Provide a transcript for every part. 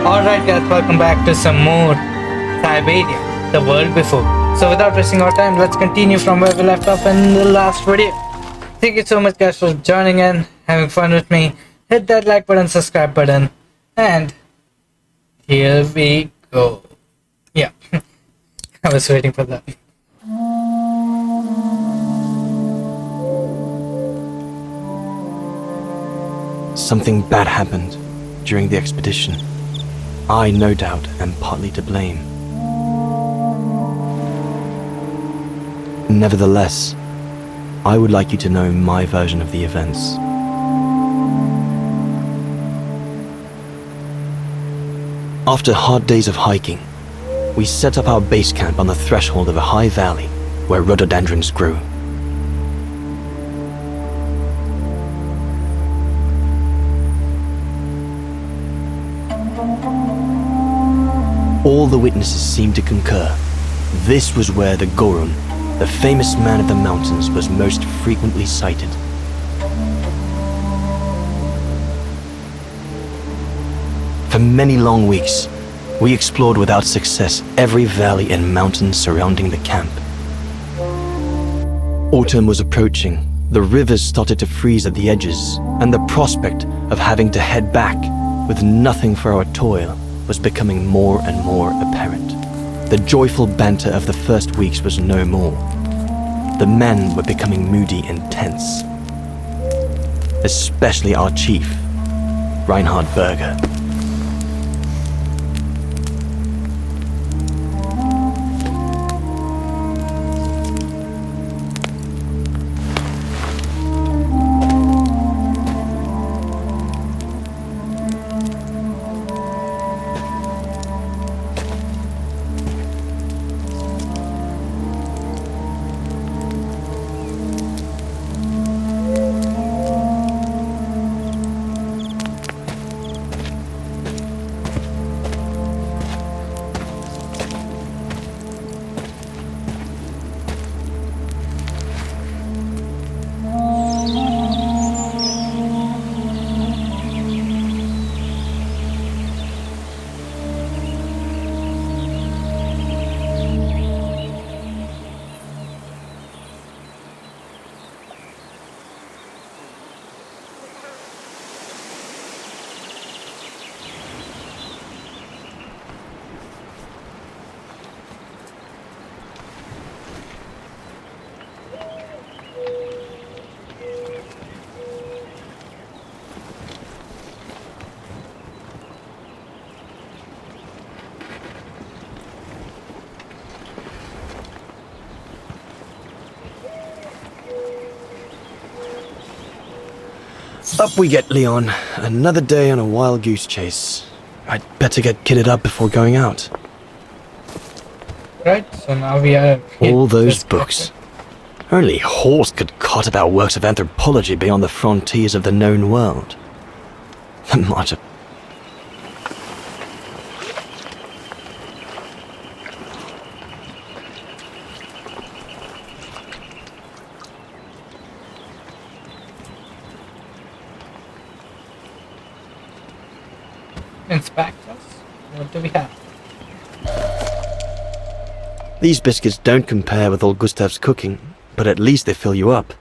Alright guys, welcome back to some more Syberia, the world before. So without wasting our time, let's continue from where we left off in the last video. Thank you so much guys for joining in, having fun with me. Hit that like button, subscribe button, and here we go. Yeah, I was waiting for that. Something bad happened during the expedition. I, no doubt, am partly to blame. Nevertheless, I would like you to know my version of the events. After hard days of hiking, we set up our base camp on the threshold of a high valley where rhododendrons grew. All the witnesses seemed to concur. This was where the GORAN, the famous man of the mountains, was most frequently sighted. For many long weeks, we explored without success every valley and mountain surrounding the camp. Autumn was approaching, the rivers started to freeze at the edges, and the prospect of having to head back with nothing for our toil was becoming more and more apparent. The joyful banter of the first weeks was no more. The men were becoming moody and tense. Especially our chief, Reinhard Berger. Up we get, Leon. Another day on a wild goose chase. I'd better get kitted up before going out. Right, so now we are... All those books. Only Horst could cot about works of anthropology beyond the frontiers of the known world. The march of... Inspectors? What do we have? These biscuits don't compare with old Gustav's cooking, but at least they fill you up.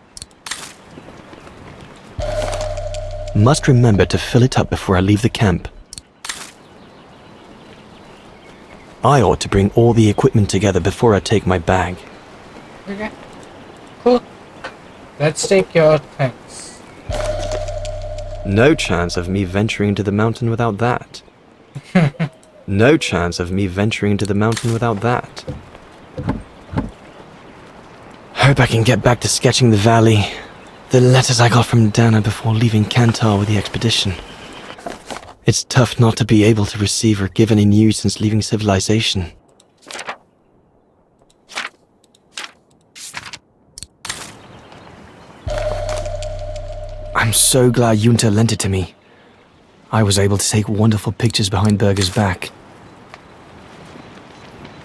Must remember to fill it up before I leave the camp. I ought to bring all the equipment together before I take my bag. Okay. Cool. Let's take your things. No chance of me venturing into the mountain without that. No chance of me venturing into the mountain without that. Hope I can get back to sketching the valley. The letters I got from Dana before leaving Kantar with the expedition. It's tough not to be able to receive or give any news since leaving civilization. I'm so glad Junta lent it to me. I was able to take wonderful pictures behind Berger's back.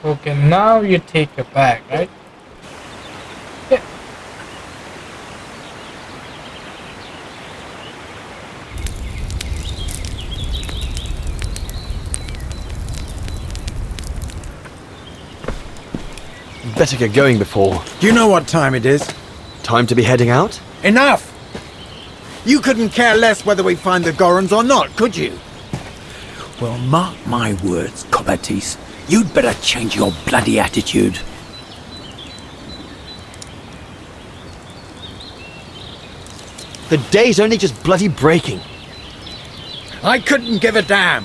Okay, now you take your bag, right? Yeah. Better get going before... Do you know what time it is? Time to be heading out? Enough! You couldn't care less whether we find the Gorans or not, could you? Well, mark my words, Cobatis. You'd better change your bloody attitude. The day's only just bloody breaking. I couldn't give a damn.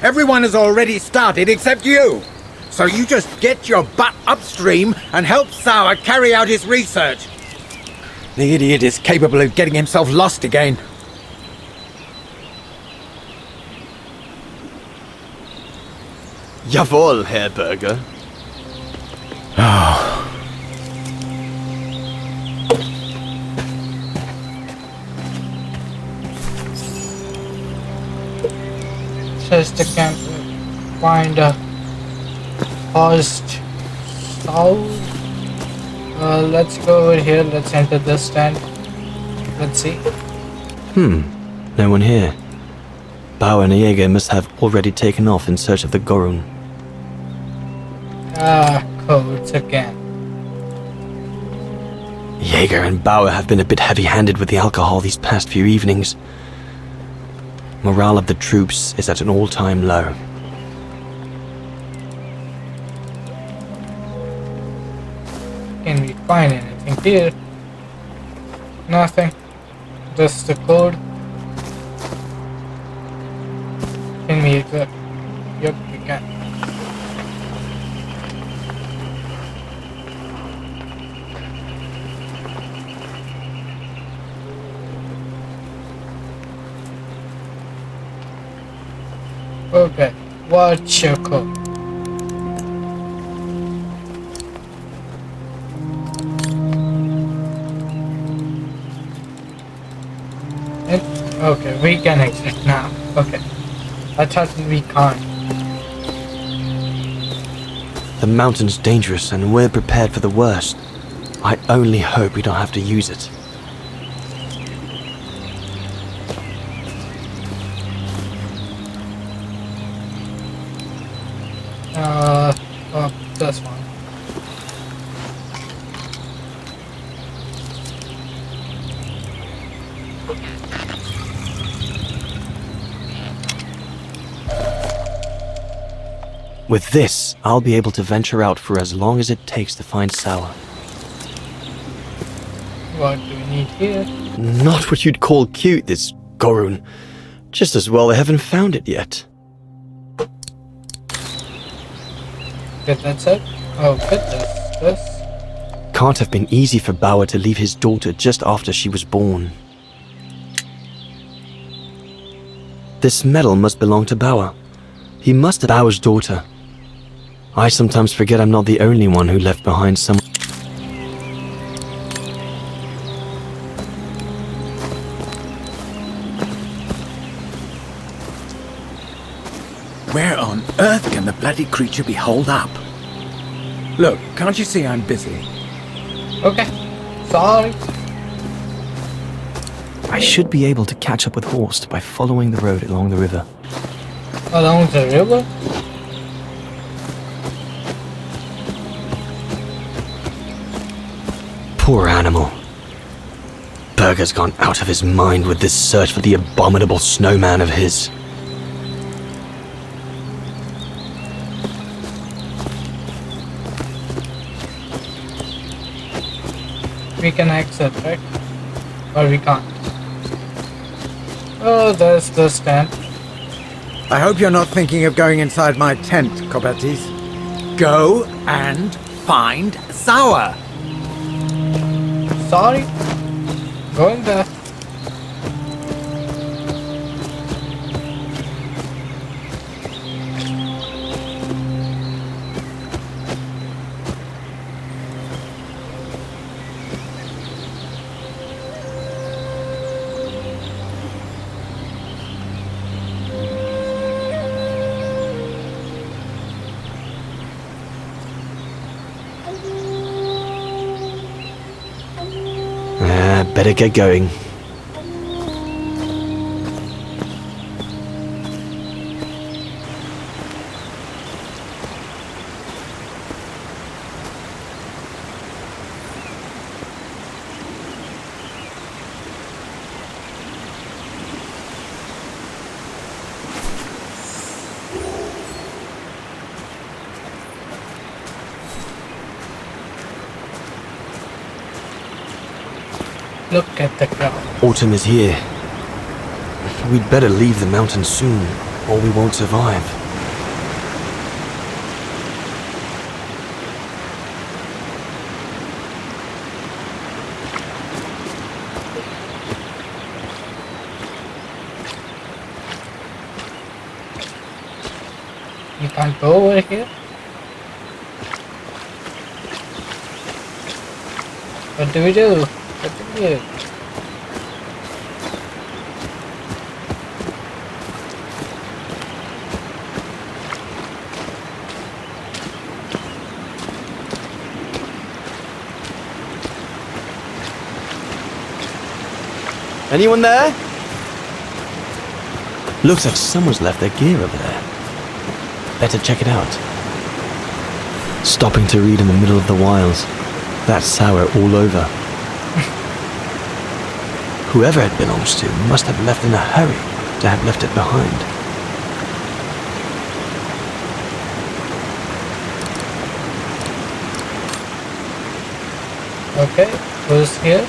Everyone has already started except you. So you just get your butt upstream and help Sauer carry out his research. The idiot is capable of getting himself lost again. Jawohl, Herr Berger. Says the camp find a Osthethal. Let's go over here. Let's enter this stand. Let's see. No one here. Bauer and Jaeger must have already taken off in search of the GORAN. Codes again. Jaeger and Bauer have been a bit heavy-handed with the alcohol these past few evenings. Morale of the troops is at an all-time low. Can we find anything here? Nothing. Just the code. Can we exit? Yep, we can. Okay, what's your code? Okay, we can exit now. Okay, I thought we can't. The mountain's dangerous and we're prepared for the worst. I only hope we don't have to use it. Oh, this one. With this, I'll be able to venture out for as long as it takes to find Sauer. What do we need here? Not what you'd call cute, this GORAN. Just as well they haven't found it yet. Good, that's it. Oh, goodness, this. Can't have been easy for Bauer to leave his daughter just after she was born. This medal must belong to Bauer. He must have Bauer's daughter. I sometimes forget I'm not the only one who left behind someone. Where on earth can the bloody creature be holed up? Look, can't you see I'm busy? Okay, sorry. I should be able to catch up with Horst by following the road along the river. Along the river? Poor animal. Berger's gone out of his mind with this search for the abominable snowman of his. We can exit, right? Or we can't. Oh, there's the stand. I hope you're not thinking of going inside my tent, Cobatis. Go and find Sauer. Sorry. Going there. Better get going. Look at the crowd. Autumn is here. We'd better leave the mountains soon, or we won't survive. You can't go over here? What do we do? What do we do? Anyone there? Looks like someone's left their gear over there. Better check it out. Stopping to read in the middle of the wilds. That's sour all over. Whoever it belongs to must have left in a hurry to have left it behind. Okay, who's here?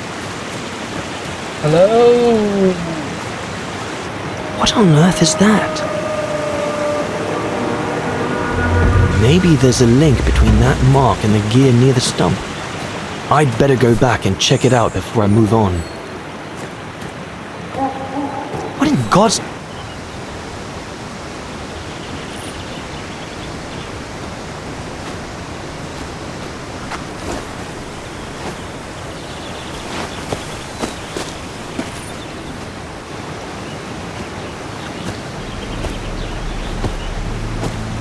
Hello? What on earth is that? Maybe there's a link between that mark and the gear near the stump. I'd better go back and check it out before I move on. What in God's...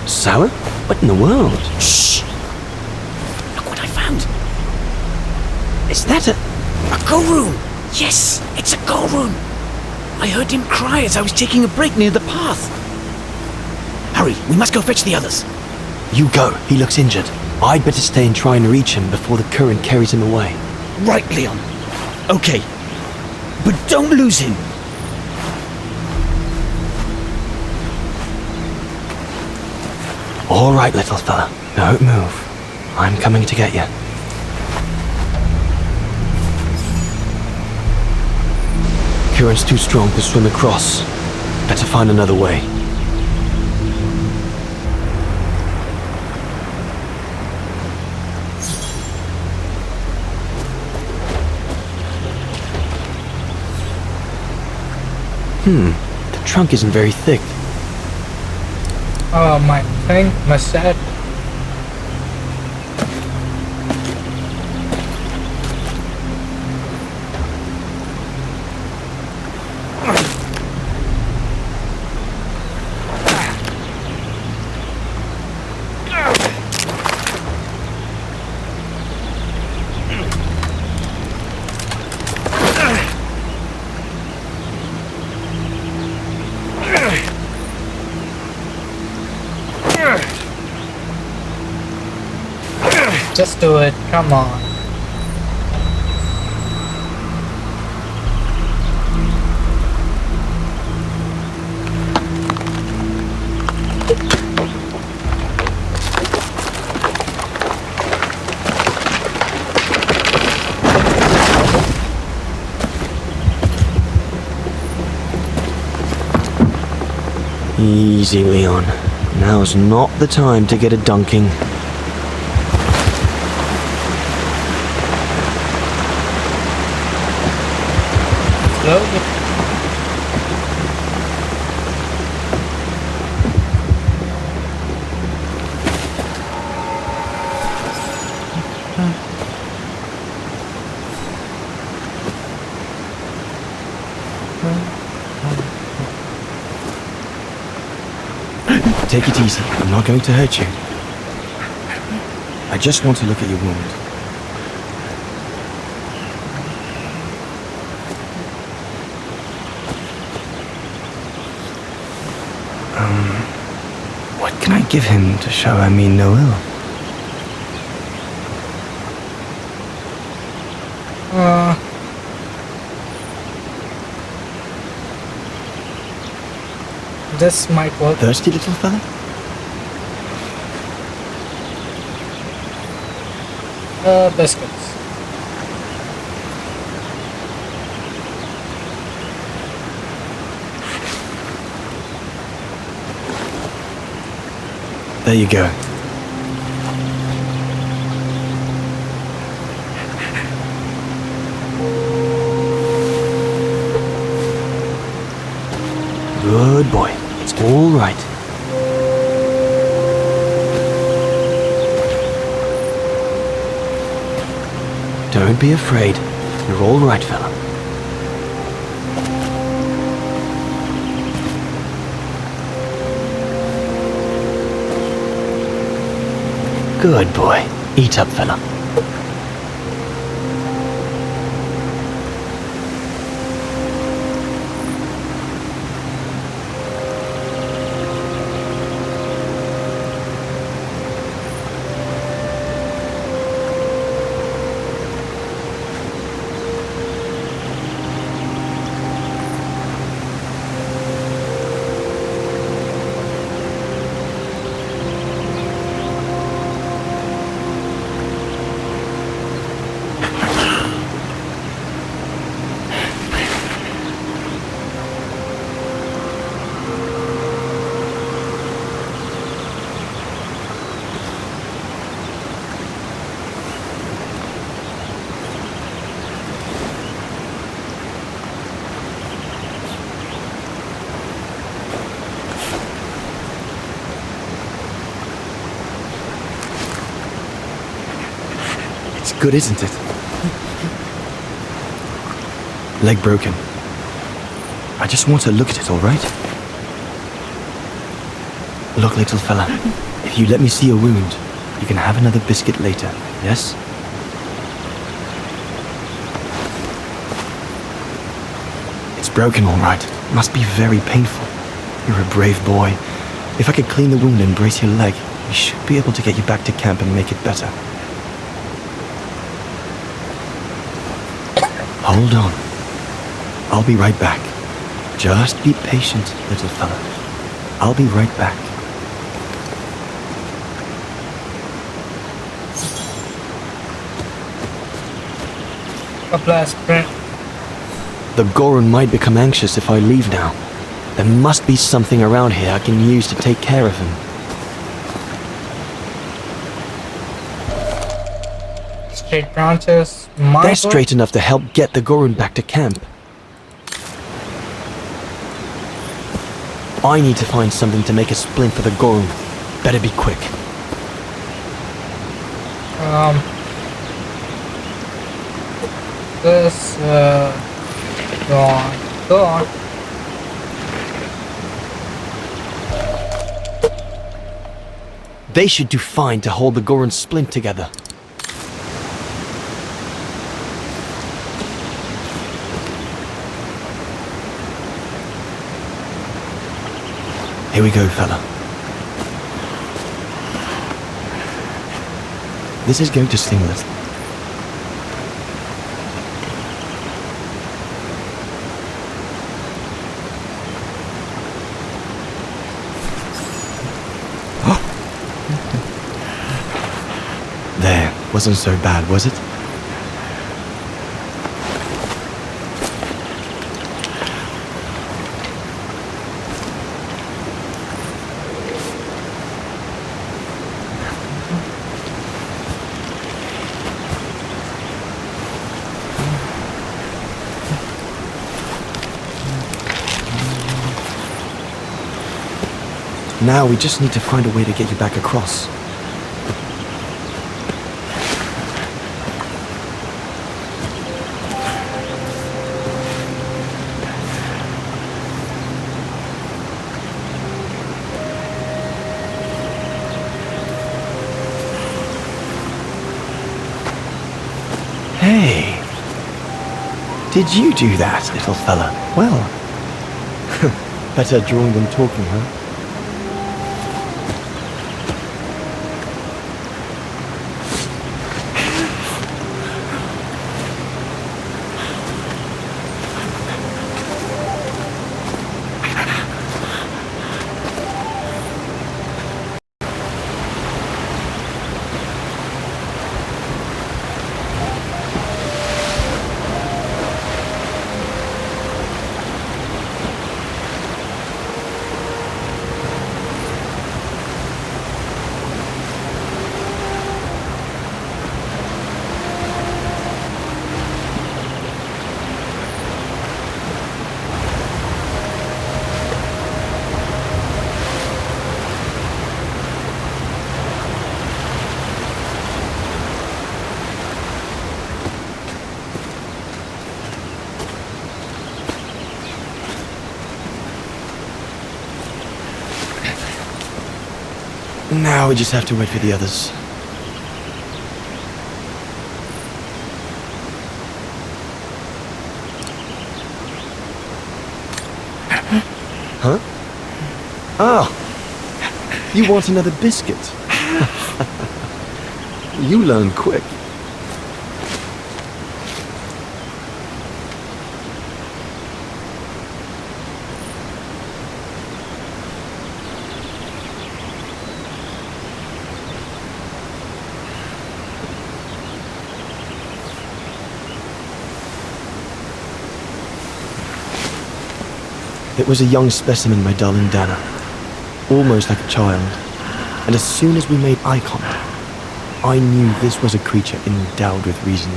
Sour? What in the world? Shh! Look what I found! Is that a GORAN? Yes, it's a GORAN! I heard him cry as I was taking a break near the path. Hurry, we must go fetch the others. You go, he looks injured. I'd better stay and try and reach him before the current carries him away. Right, Leon. Okay. But don't lose him. All right, little fella. Don't move. I'm coming to get you. Current's too strong to swim across. Better find another way. The trunk isn't very thick. Oh, my thing, my set. Just do it, come on. Easy, Leon. Now's not the time to get a dunking. Slowly. Take it easy. I'm not going to hurt you. I just want to look at your wound. What can I give him to show I mean no ill? This might work. Thirsty little fella? Biscuits. There you go. Good boy. It's all right. Don't be afraid. You're all right, fella. Good boy. Eat up, fella. Good, isn't it? Leg broken. I just want to look at it, all right? Look, little fella, if you let me see your wound, you can have another biscuit later, yes? It's broken, all right. Must be very painful. You're a brave boy. If I could clean the wound and brace your leg, we should be able to get you back to camp and make it better. Hold on. I'll be right back. Just be patient, little fella. I'll be right back. A blast print. The GORAN might become anxious if I leave now. There must be something around here I can use to take care of him. Straight branches. They're straight enough to help get the GORAN back to camp. I need to find something to make a splint for the GORAN. Better be quick. Go on. They should do fine to hold the GORAN splint together. Here we go, fella. This is going to sting us. There, wasn't so bad, was it? Now we just need to find a way to get you back across. Hey, did you do that, little fella? Well, better drawing than talking, huh? Now we just have to wait for the others. Huh? Oh, you want another biscuit? You learn quick. It was a young specimen, my darling Dana. Almost like a child. And as soon as we made eye contact, I knew this was a creature endowed with reason.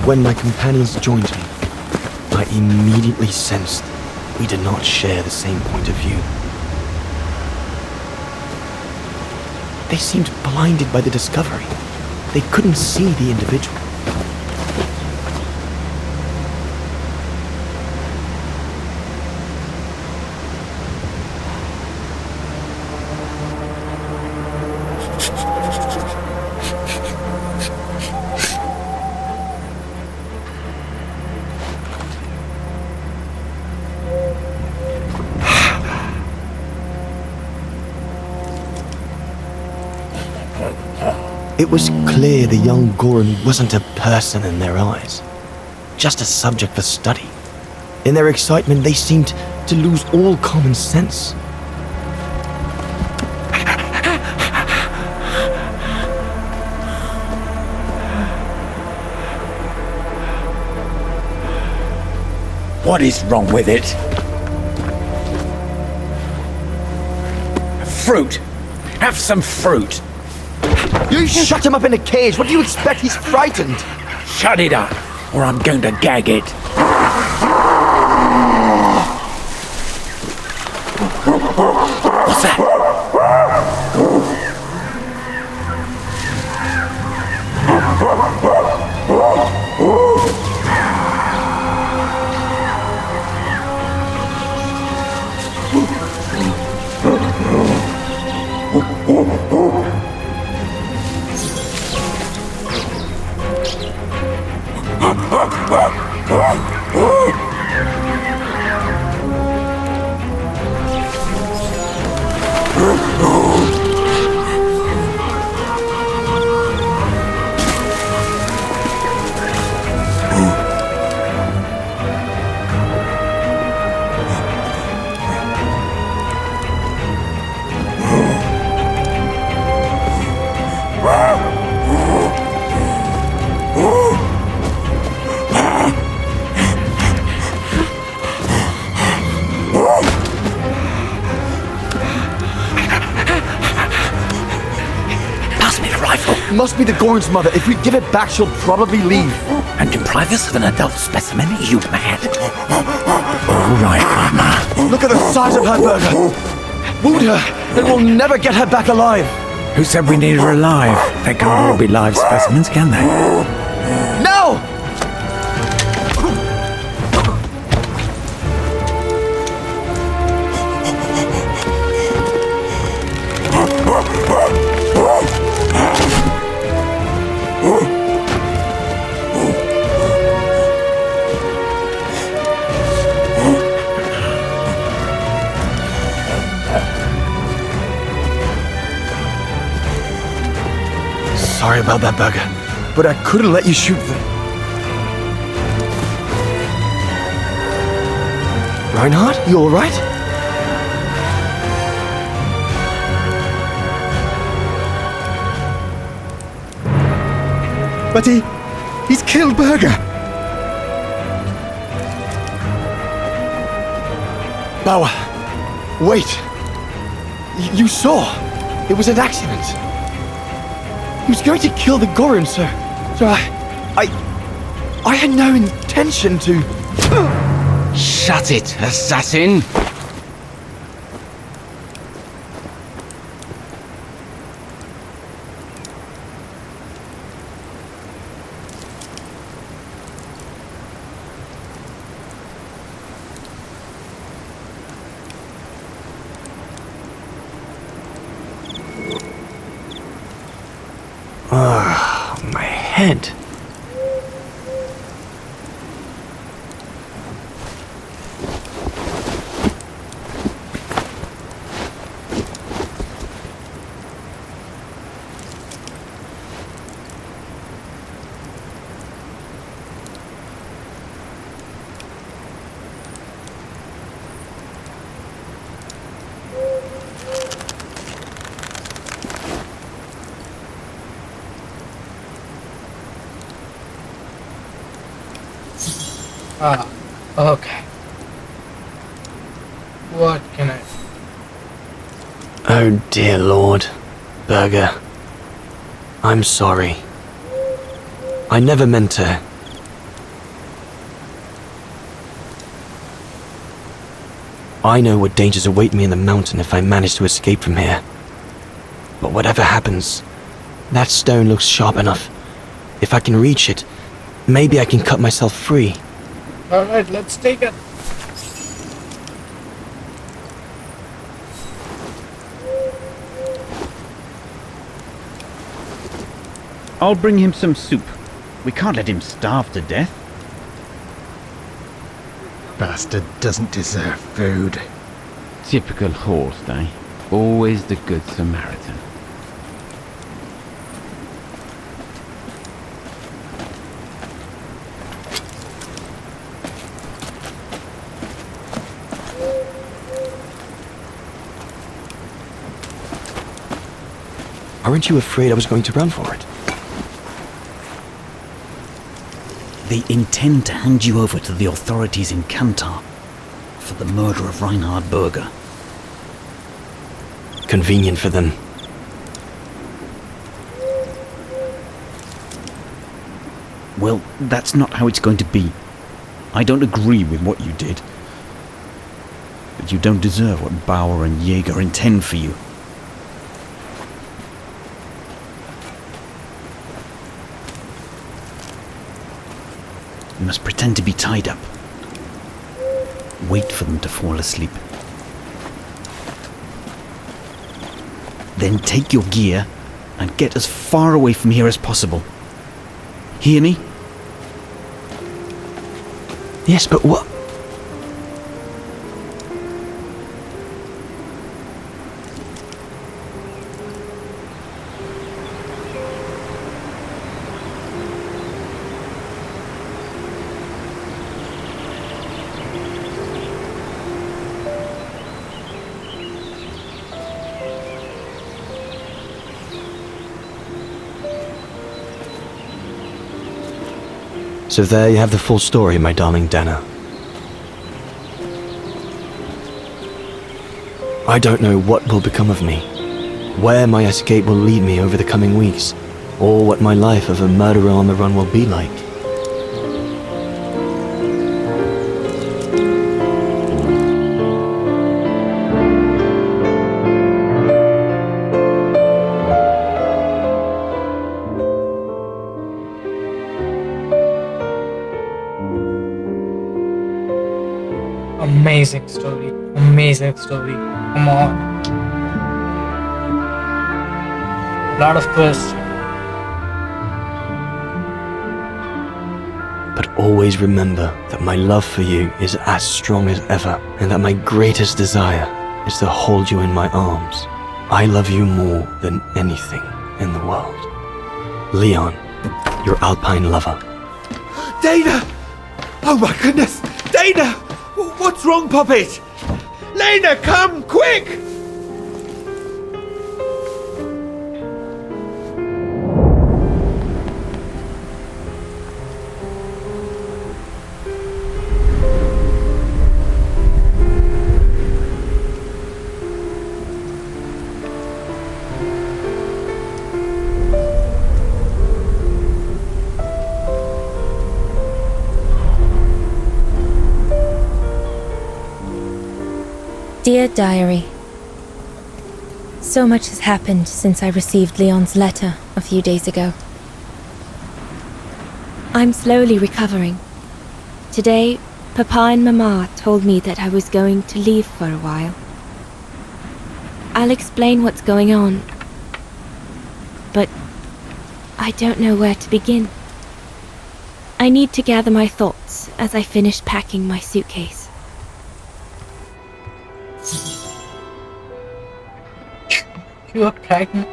When my companions joined me, I immediately sensed we did not share the same point of view. They seemed blinded by the discovery. They couldn't see the individual. It was clear the young GORAN wasn't a person in their eyes, just a subject for study. In their excitement, they seemed to lose all common sense. What is wrong with it? Fruit! Have some fruit! You shut him up in a cage! What do you expect? He's frightened! Shut it up, or I'm going to gag it. What's that? Must be the GORAN's mother. If we give it back, she'll probably leave. And deprive us of an adult specimen? Are you mad? All right, partner. Look at the size of her burger. Wound her, and we'll never get her back alive. Who said we need her alive? They can't all be live specimens, can they? No! Sorry about that, burger, but I couldn't let you shoot them. Reinhard, you all right? But he's killed Burger. Bauer, wait. You saw. It was an accident. He was going to kill the GORAN, sir. So I had no intention to... Shut it, assassin! head. Ah, okay. What can I... Oh dear Lord, Burger. I'm sorry. I never meant to... I know what dangers await me in the mountain if I manage to escape from here. But whatever happens, that stone looks sharp enough. If I can reach it, maybe I can cut myself free. Alright, let's take it. I'll bring him some soup. We can't let him starve to death. Bastard doesn't deserve food. Typical horse, eh? Always the good Samaritan. Aren't you afraid I was going to run for it? They intend to hand you over to the authorities in Kantar for the murder of Reinhard Berger. Convenient for them. Well, that's not how it's going to be. I don't agree with what you did. But you don't deserve what Bauer and Jaeger intend for you. You must pretend to be tied up. Wait for them to fall asleep. Then take your gear and get as far away from here as possible. Hear me? Yes, but what? So there you have the full story, my darling Dana. I don't know what will become of me, where my escape will lead me over the coming weeks, or what my life of a murderer on the run will be like. Amazing story. Amazing story. Come on. Lot of twists. But always remember that my love for you is as strong as ever, and that my greatest desire is to hold you in my arms. I love you more than anything in the world. Leon, your Alpine lover. Dana! Oh my goodness! Dana! What's wrong, Poppet? Lena, come, quick! Dear Diary, so much has happened since I received Leon's letter a few days ago. I'm slowly recovering. Today, Papa and Mama told me that I was going to leave for a while. I'll explain what's going on, but I don't know where to begin. I need to gather my thoughts as I finish packing my suitcase. You are pregnant?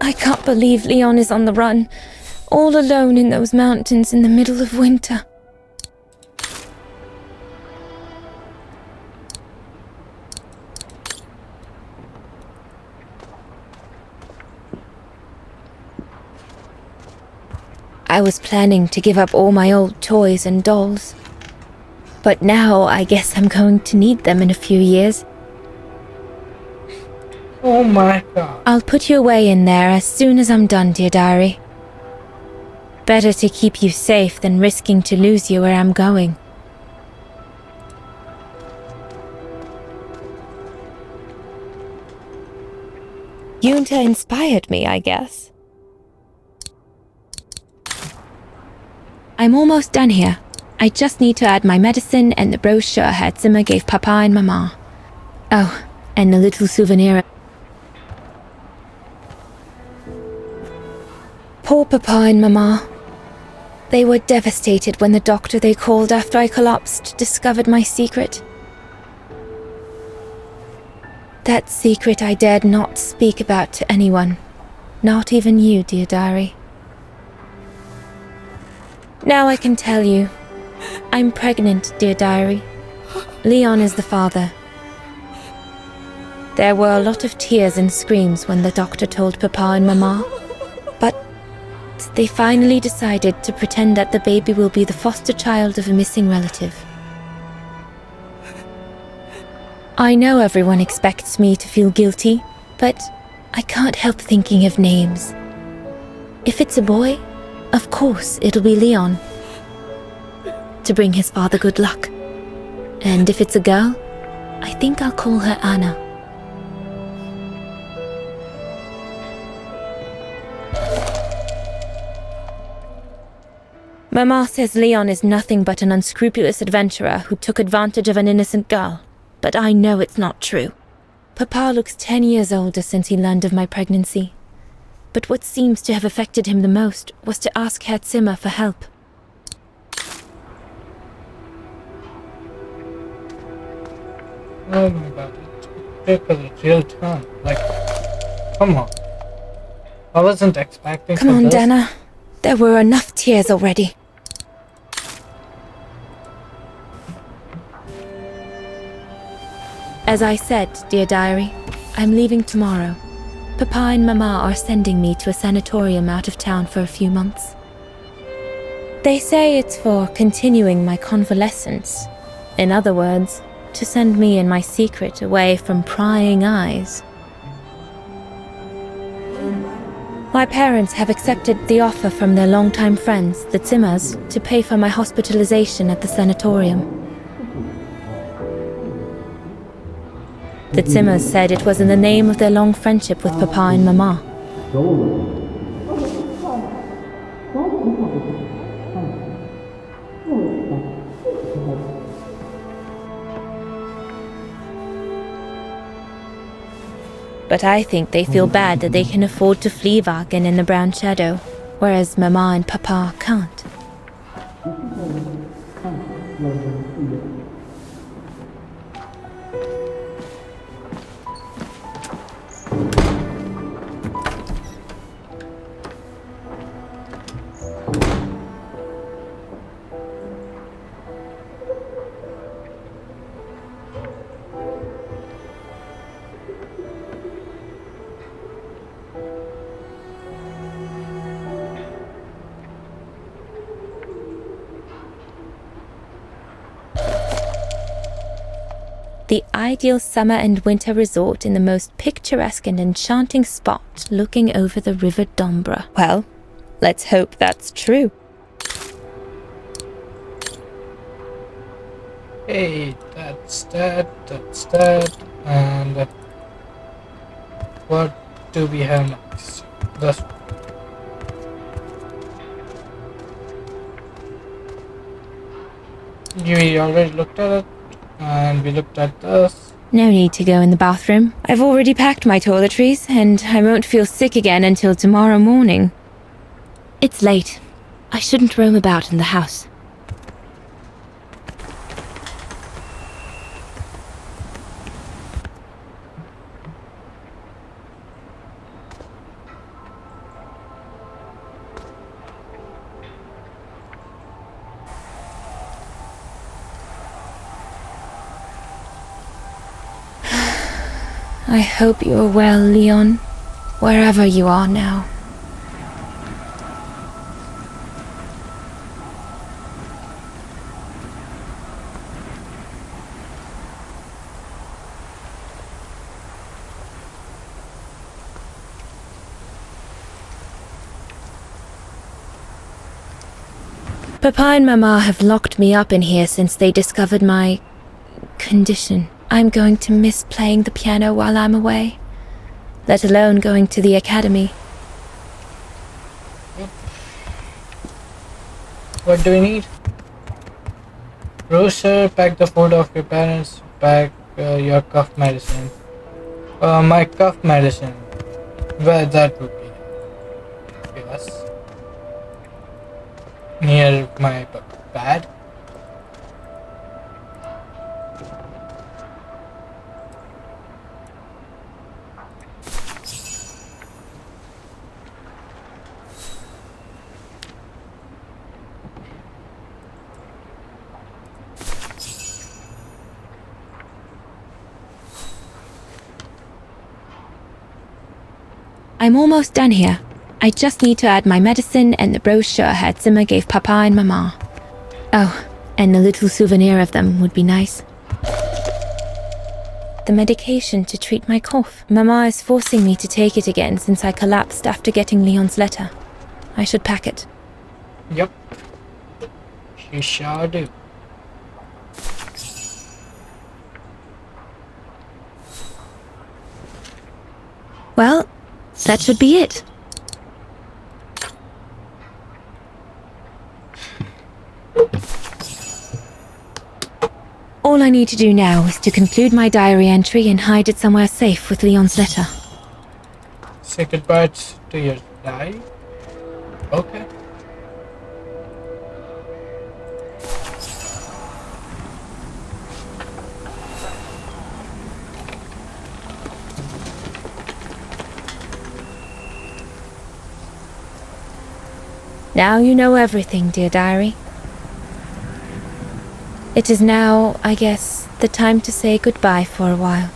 I can't believe Leon is on the run, all alone in those mountains in the middle of winter. I was planning to give up all my old toys and dolls. But now I guess I'm going to need them in a few years. Oh my god. I'll put you away in there as soon as I'm done, dear diary. Better to keep you safe than risking to lose you where I'm going. Yunta inspired me, I guess. I'm almost done here. I just need to add my medicine and the brochure Herr Zimmer gave Papa and Mama. Oh, and a little souvenir. Poor Papa and Mama. They were devastated when the doctor they called after I collapsed discovered my secret. That secret I dared not speak about to anyone. Not even you, dear diary. Now I can tell you. I'm pregnant, dear diary. Leon is the father. There were a lot of tears and screams when the doctor told Papa and Mama. But they finally decided to pretend that the baby will be the foster child of a missing relative. I know everyone expects me to feel guilty, but I can't help thinking of names. If it's a boy, of course it'll be Leon, to bring his father good luck. And if it's a girl, I think I'll call her Anna. Mama says Leon is nothing but an unscrupulous adventurer who took advantage of an innocent girl, but I know it's not true. Papa looks 10 years older since he learned of my pregnancy. But what seems to have affected him the most was to ask Herr Zimmer for help. Oh my god, it took a real turn. Like, come on. I wasn't expecting Come for on, this. Dana. There were enough tears already. As I said, dear diary, I'm leaving tomorrow. Papa and Mama are sending me to a sanatorium out of town for a few months. They say it's for continuing my convalescence. In other words, to send me and my secret away from prying eyes. My parents have accepted the offer from their longtime friends, the Zimmers, to pay for my hospitalization at the sanatorium. The Zimmers said it was in the name of their long friendship with Papa and Mama. But I think they feel bad that they can afford to flee Vaghen in the Brown Shadow, whereas Mama and Papa can't. The ideal summer and winter resort in the most picturesque and enchanting spot looking over the River Dombra. Well, let's hope that's true. Hey, that's that, and what do we have next? This one. We already looked at it, and we looked at this. No need to go in the bathroom. I've already packed my toiletries, and I won't feel sick again until tomorrow morning. It's late. I shouldn't roam about in the house. I hope you are well, Leon, wherever you are now. Papa and Mama have locked me up in here since they discovered my condition. I'm going to miss playing the piano while I'm away, let alone going to the academy. What do we need? Grocer, pack the food of your parents, pack your cough medicine. My cough medicine. Where that would be? Yes. Near my bed. I'm almost done here. I just need to add my medicine and the brochure Herr Zimmer gave Papa and Mama. Oh, and a little souvenir of them would be nice. The medication to treat my cough. Mama is forcing me to take it again since I collapsed after getting Leon's letter. I should pack it. Yep. You sure do. Well, that should be it. All I need to do now is to conclude my diary entry and hide it somewhere safe with Leon's letter. Say goodbye to your diary? Okay. Now you know everything, dear diary. It is now, I guess, the time to say goodbye for a while.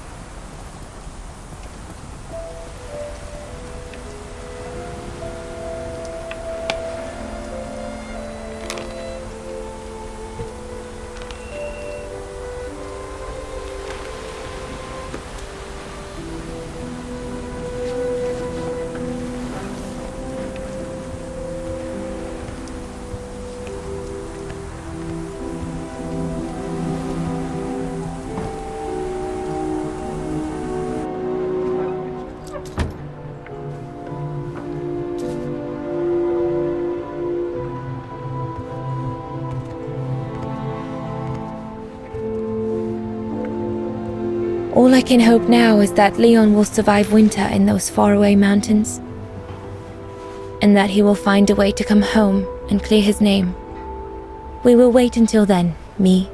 All I can hope now is that Leon will survive winter in those faraway mountains, and that he will find a way to come home and clear his name. We will wait until then, me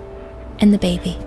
and the baby.